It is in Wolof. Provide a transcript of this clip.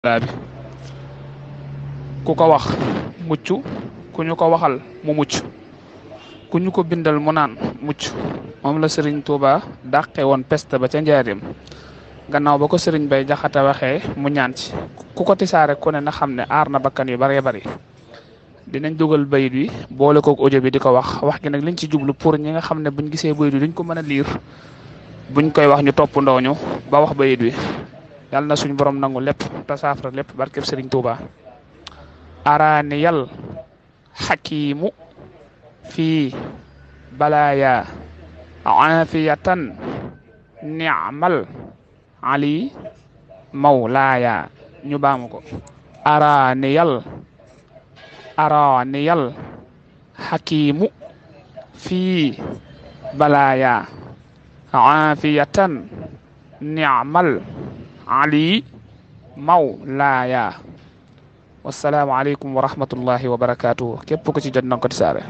bi ku ko wax mucc ku ñu ko waxal mu mucc ku ñu ko bindal mu naan mucc moom la Serigne Touba dàqe woon peste ba ca njaareem gannaaw ba ko Serigne Bay Jaxate waxee mu ñaan ci ku ko tisaare ku ne na xam ne aar na bakkan yu baree bari dinañ dugal bayit wi boole koog audio bi di ko wax gi nag liñ ci jublu pour ñi nga xam ne buñ gisee bayit wi duñ ko mën a liir buñ koy wax ñu topp ndooñu ba wax bayit wi yàlla na suñ borom nangu lépp te saafara lépp barkeb Serigne Touba. araaniyal xakiimu fii balaaya aafiyatan ni'mal ali mawlaaya ñu baamu ko araaniyal xakiimu fii balaaya aafiyatan ni'mal ali mawlaaya wassalaamu aleykum wa rahmatullahi wa barakaatuhu képp ku ci jot na ko tisaare